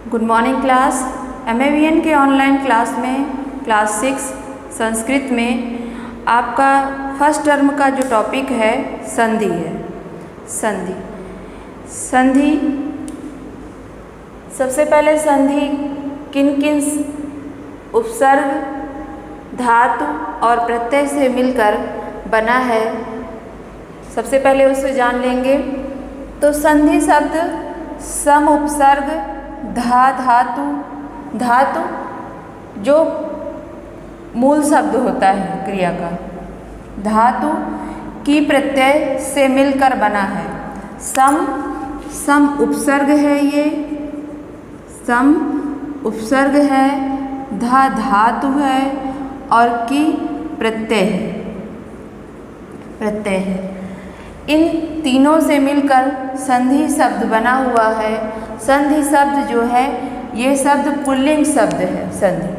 Good morning class. MAVN के online class में class 6 Sanskrit में आपका फर्स्ट टर्म का जो टॉपिक है संधि है। संधि सबसे पहले संधि किन किन उपसर्ग, धातु और प्रत्यय से मिलकर बना है, सबसे पहले उसे जान लेंगे। तो संधि शब्द सम उपसर्ग धातु जो मूल शब्द होता है क्रिया का, धातु की प्रत्यय से मिलकर बना है। सम उपसर्ग है, ये सम उपसर्ग है, धातु है और की प्रत्यय है। इन तीनों से मिलकर संधि शब्द बना हुआ है। संधि शब्द जो है ये शब्द पुल्लिंग शब्द है। संधि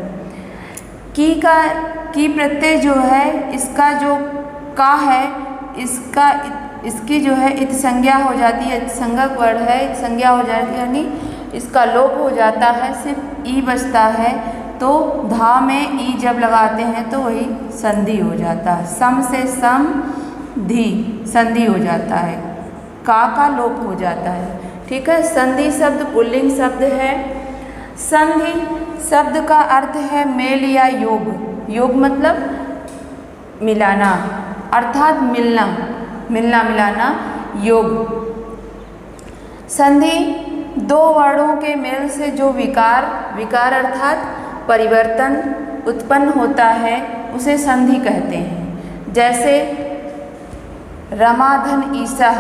की प्रत्यय जो है, इसका जो का है, इसकी जो है इत संज्ञा हो जाती है, संज्ञक वर्ण है, इत संज्ञा हो जाती है, यानी इसका लोप हो जाता है, सिर्फ ई बचता है। तो धा में ई जब लगाते हैं तो वही संधि हो जाता है। सम से सम धी संधि हो जाता है, का लोप हो जाता है। ठीक है, संधि शब्द पुल्लिंग शब्द है। संधि शब्द का अर्थ है मेल या योग। योग मतलब मिलाना, अर्थात मिलना मिलाना, योग। संधि दो वर्णों के मेल से जो विकार अर्थात परिवर्तन उत्पन्न होता है उसे संधि कहते हैं। जैसे रमाधन ईसा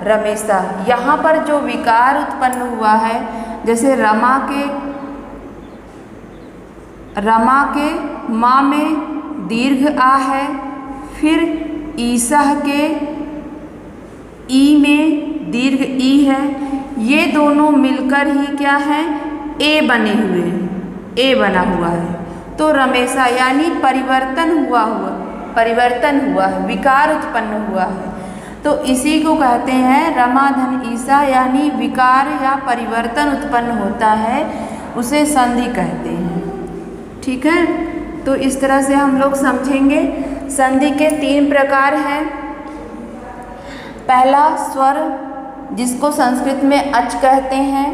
रमेशा, यहाँ पर जो विकार उत्पन्न हुआ है, जैसे रमा के माँ में दीर्घ आ है, फिर ईसा के ई में दीर्घ ई है, ये दोनों मिलकर ही क्या है, ए बना हुआ है। तो रमेशा यानी परिवर्तन हुआ है, विकार उत्पन्न हुआ है, तो इसी को कहते हैं रमाधन ईसा, यानी विकार या परिवर्तन उत्पन्न होता है उसे संधि कहते हैं। ठीक है, तो इस तरह से हम लोग समझेंगे। संधि के 3 प्रकार हैं। पहला स्वर, जिसको संस्कृत में अच कहते हैं।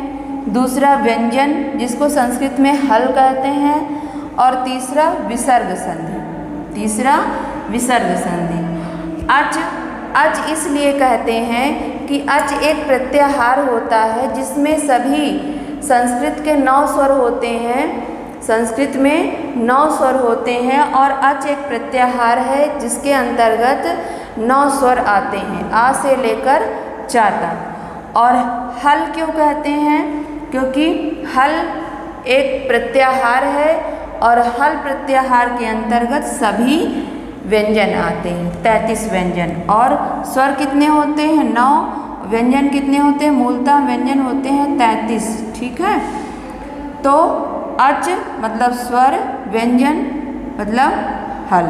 दूसरा व्यंजन, जिसको संस्कृत में हल कहते हैं। और तीसरा विसर्ग संधि। अच इसलिए कहते हैं कि अच एक प्रत्याहार होता है जिसमें सभी संस्कृत के 9 स्वर होते हैं। संस्कृत में 9 स्वर होते हैं और अच एक प्रत्याहार है जिसके अंतर्गत 9 स्वर आते हैं, आ से लेकर चा तक। और हल क्यों कहते हैं? क्योंकि हल एक प्रत्याहार है और हल प्रत्याहार के अंतर्गत सभी व्यंजन आते हैं, 33 व्यंजन। और स्वर कितने होते हैं? 9। व्यंजन कितने होते हैं? मूलतः व्यंजन होते हैं 33। ठीक है, तो अच मतलब स्वर, व्यंजन मतलब हल।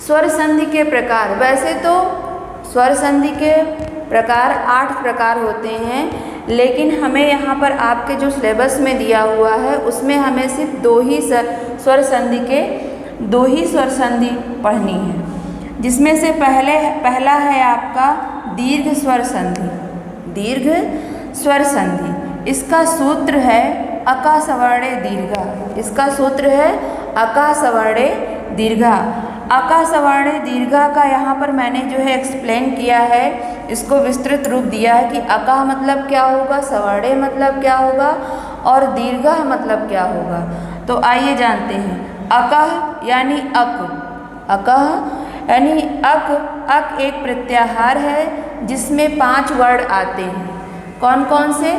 स्वर संधि के प्रकार, वैसे तो स्वर संधि के प्रकार 8 प्रकार होते हैं, लेकिन हमें यहाँ पर आपके जो सिलेबस में दिया हुआ है उसमें हमें सिर्फ 2 ही स्वर संधि पढ़नी है, जिसमें से पहला है आपका दीर्घ स्वर संधि। इसका सूत्र है अका सवर्णे दीर्घा। अका सवर्णे दीर्घा का यहाँ पर मैंने जो है एक्सप्लेन किया है, इसको विस्तृत रूप दिया है कि अका मतलब क्या होगा, सवर्णे मतलब क्या होगा और दीर्घा मतलब क्या होगा। तो आइए जानते हैं। अकः यानी अक एक प्रत्याहार है जिसमें 5 वर्ण आते हैं। कौन कौन से?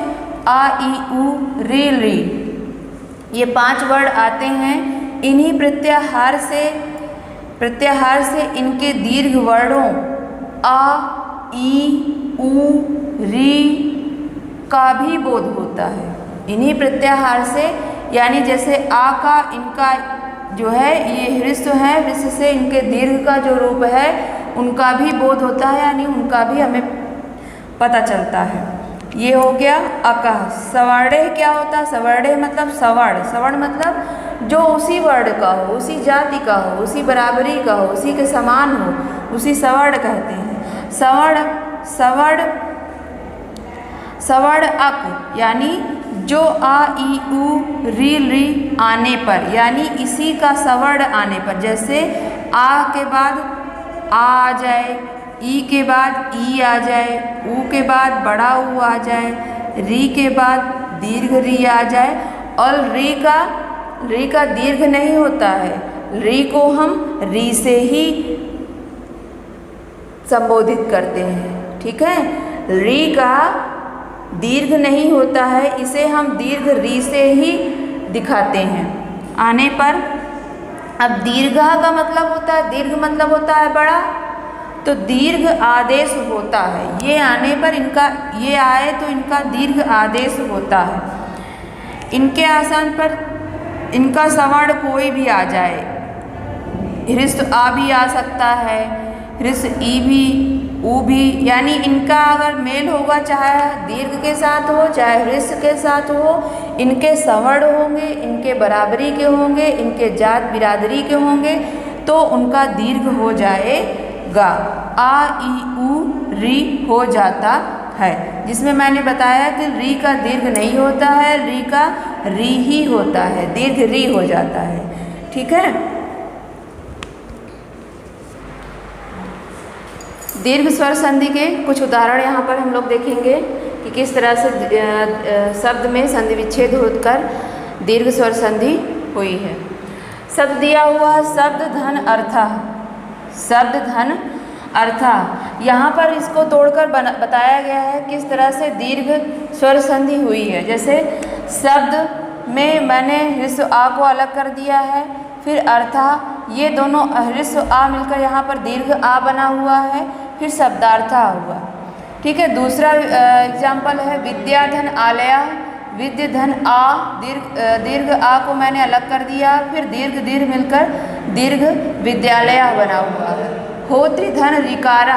आ, ई, उ, री, ये 5 वर्ण आते हैं। इन्हीं प्रत्याहार से इनके दीर्घ वर्णों आ, ई, उ, री का भी बोध होता है। इन्हीं प्रत्याहार से, यानी जैसे आ का इनका जो है ये ह्रस्व है, ह्रस्व से इनके दीर्घ का जो रूप है उनका भी बोध होता है, यानी उनका भी हमें पता चलता है। ये हो गया अकः। सवर्णेह क्या होता है? सवर्णेह मतलब सवर्ण, सवर्ण मतलब जो उसी वर्ण का हो, उसी जाति का हो, उसी बराबरी का हो, उसी के समान हो, उसी सवर्ण कहते हैं। सवर्ण, सवर्ण, सवर्ण अक यानी जो आ ई उ री री आने पर, यानी इसी का सवर्ण आने पर, जैसे आ के बाद आ जाए, ई के बाद ई आ जाए, ऊ के बाद बड़ा ऊ आ जाए, री के बाद दीर्घ री आ जाए। और री का दीर्घ नहीं होता है, री को हम री से ही संबोधित करते हैं, ठीक है। री का दीर्घ नहीं होता है, इसे हम दीर्घ री से ही दिखाते हैं आने पर। अब दीर्घा का मतलब होता है, दीर्घ मतलब होता है बड़ा, तो दीर्घ आदेश होता है। ये आने पर इनका, ये आए तो इनका दीर्घ आदेश होता है। इनके आसन पर इनका सवर्ण कोई भी आ जाए, ह्रस्व आ भी आ सकता है, ह्रस्व ई भी, ऊ भी, यानी इनका अगर मेल होगा, चाहे दीर्घ के साथ हो चाहे ह्रस्व के साथ हो, इनके सवर्ण होंगे, इनके बराबरी के होंगे, इनके जात बिरादरी के होंगे, तो उनका दीर्घ हो जाएगा। आ ई उ री हो जाता है, जिसमें मैंने बताया कि री का दीर्घ नहीं होता है, री का री ही होता है, दीर्घ री हो जाता है, ठीक है। दीर्घ स्वर संधि के कुछ उदाहरण यहाँ पर हम लोग देखेंगे कि किस तरह से शब्द में संधि विच्छेद होकर दीर्घ स्वर संधि हुई है। शब्द दिया हुआ शब्द धन अर्था, शब्द धन अर्था, यहाँ पर इसको तोड़कर बताया गया है किस तरह से दीर्घ स्वर संधि हुई है। जैसे शब्द में मैंने ह्रस्व आ को अलग कर दिया है, फिर अर्था, ये दोनों ह्रस्व आ मिलकर यहाँ पर दीर्घ आ बना हुआ है, फिर शब्दार्था हुआ, ठीक है। दूसरा एग्जाम्पल है विद्याधन आलया, विद्य धन आ, दीर्घ आ को मैंने अलग कर दिया, फिर दीर्घ मिलकर दीर्घ विद्यालय बना हुआ है। होत्री धन ऋकारा,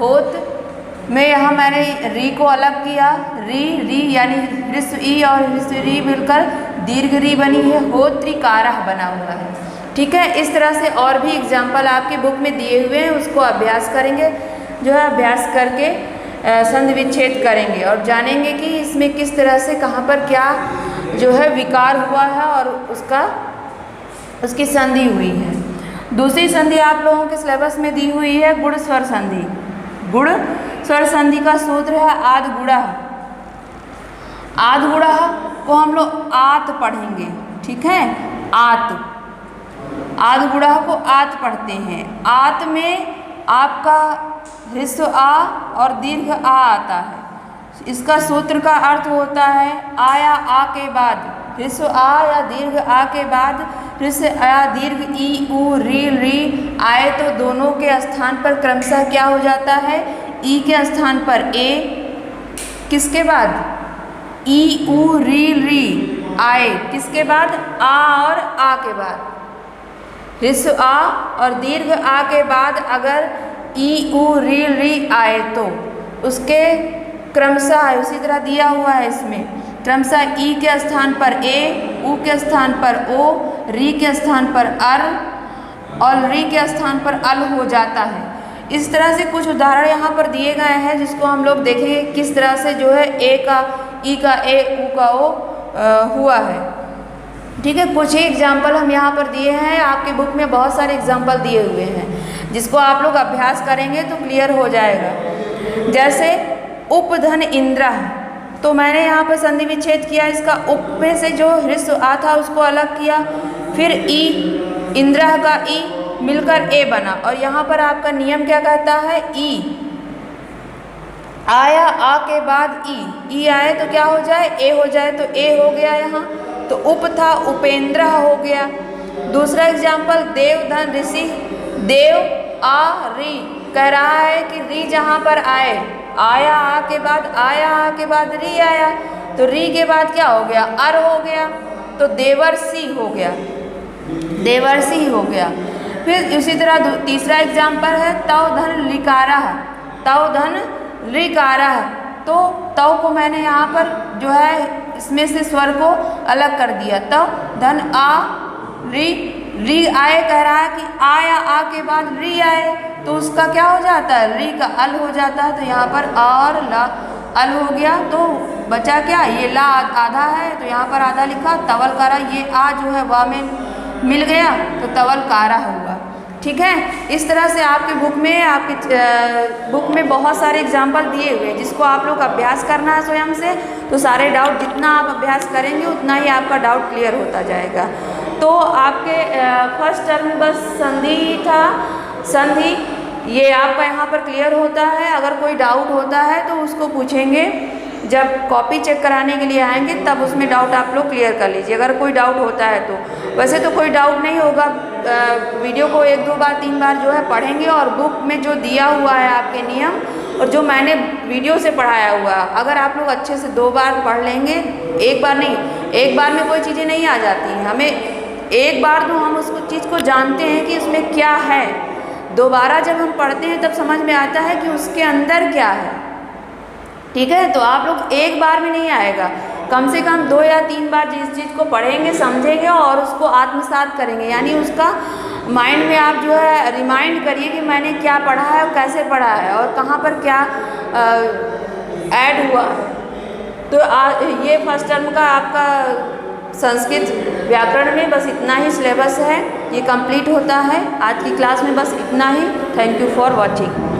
होत में यहाँ मैंने री को अलग किया, री यानी ह्रस्व ई और ह्रस्व री मिलकर दीर्घ री बनी है, होत्रिकारा बना हुआ है, ठीक है। इस तरह से और भी एग्जाम्पल आपके बुक में दिए हुए हैं, उसको अभ्यास करेंगे, जो है अभ्यास करके संधि विच्छेद करेंगे और जानेंगे कि इसमें किस तरह से कहाँ पर क्या जो है विकार हुआ है और उसकी संधि हुई है। दूसरी संधि आप लोगों के सिलेबस में दी हुई है गुण स्वर संधि। गुण स्वर संधि का सूत्र है आद गुड़ा। आद गुड़ा को हम लोग आत पढ़ेंगे, ठीक है। आद गुड़ा को आत पढ़ते हैं। आत में आपका ह्रस्व आ और दीर्घ आ आता है। इसका सूत्र का अर्थ होता है आया आ के बाद ह्रस्व आ या दीर्घ आ के बाद ह्रस्व आ दीर्घ ई उ री आए तो दोनों के स्थान पर क्रमशः क्या हो जाता है, ई के स्थान पर ए, किसके बाद ई उ री आए, किसके बाद आ और आ के बाद ह्रस्व आ और दीर्घ आ के बाद अगर ई उ री आए तो उसके क्रमशः उसी तरह दिया हुआ है इसमें, क्रमशः ई के स्थान पर ए, उ के स्थान पर ओ, री के स्थान पर अर और री के स्थान पर अल हो जाता है। इस तरह से कुछ उदाहरण यहाँ पर दिए गए हैं जिसको हम लोग देखेंगे किस तरह से जो है ए का ई का ए, उ का ओ हुआ है, ठीक है। कुछ ही एग्जाम्पल हम यहाँ पर दिए हैं, आपके बुक में बहुत सारे एग्जाम्पल दिए हुए हैं जिसको आप लोग अभ्यास करेंगे तो क्लियर हो जाएगा। जैसे उपधन इंद्र, तो मैंने यहाँ पर संधि विच्छेद किया, इसका उप में से जो ह्रस्व आ था उसको अलग किया, फिर ई इंद्र का ई मिलकर ए बना और यहाँ पर आपका नियम क्या कहता है, ई आया आ के बाद ई आए तो क्या हो जाए, ए हो जाए, तो ए हो गया यहाँ, तो उप था उपेंद्र हो गया। दूसरा एग्जाम्पल देवधन ऋषि, देव आ री, कह रहा है कि री जहाँ पर आए, आया आ के बाद आया आ के बाद री आया, तो री के बाद क्या हो गया, अर हो गया, तो देवर्षि हो गया, देवर्षि हो गया। फिर उसी तरह तीसरा एग्जाम्पल है तव धन लिकारा, तव धन लिकारा, तो तव को मैंने यहाँ पर जो है इसमें से स्वर को अलग कर दिया। तव धन आ री, री आए कह रहा है कि आ या आ के बाद री आए तो उसका क्या हो जाता है, री का अल हो जाता है। तो यहाँ पर आ और ला अल हो गया, तो बचा क्या, ये ला आधा है तो यहाँ पर आधा लिखा, तवल कारा, ये आ जो है वा में मिल गया तो तवल कारा हुआ। ठीक है, इस तरह से आपके बुक में बहुत सारे एग्जाम्पल दिए हुए हैं जिसको आप लोग अभ्यास करना है स्वयं से। तो सारे डाउट जितना आप अभ्यास करेंगे उतना ही आपका डाउट क्लियर होता जाएगा। तो आपके फर्स्ट टर्म में बस संधि था, संधि ये आपका यहाँ पर क्लियर होता है। अगर कोई डाउट होता है तो उसको पूछेंगे, जब कॉपी चेक कराने के लिए आएंगे तब उसमें डाउट आप लोग क्लियर कर लीजिए अगर कोई डाउट होता है तो। वैसे तो कोई डाउट नहीं होगा, वीडियो को 1 2 बार 3 बार जो है पढ़ेंगे और बुक में जो दिया हुआ है आपके नियम और जो मैंने वीडियो से पढ़ाया हुआ, अगर आप लोग अच्छे से 2 बार पढ़ लेंगे, 1 बार नहीं, 1 बार में कोई चीज़ें नहीं आ जाती हैं। हमें 1 बार तो हम उसको चीज़ को जानते हैं कि उसमें क्या है, दोबारा जब हम पढ़ते हैं तब समझ में आता है कि उसके अंदर क्या है। ठीक है, तो आप लोग 1 बार में नहीं आएगा, कम से कम 2 या 3 बार जिस चीज़ को पढ़ेंगे, समझेंगे और उसको आत्मसात करेंगे, यानी उसका माइंड में आप जो है रिमाइंड करिए कि मैंने क्या पढ़ा है और कैसे पढ़ा है और कहाँ पर क्या ऐड हुआ। तो ये फर्स्ट टर्म का आपका संस्कृत व्याकरण में बस इतना ही सिलेबस है, ये कंप्लीट होता है। आज की क्लास में बस इतना ही। Thank you for watching.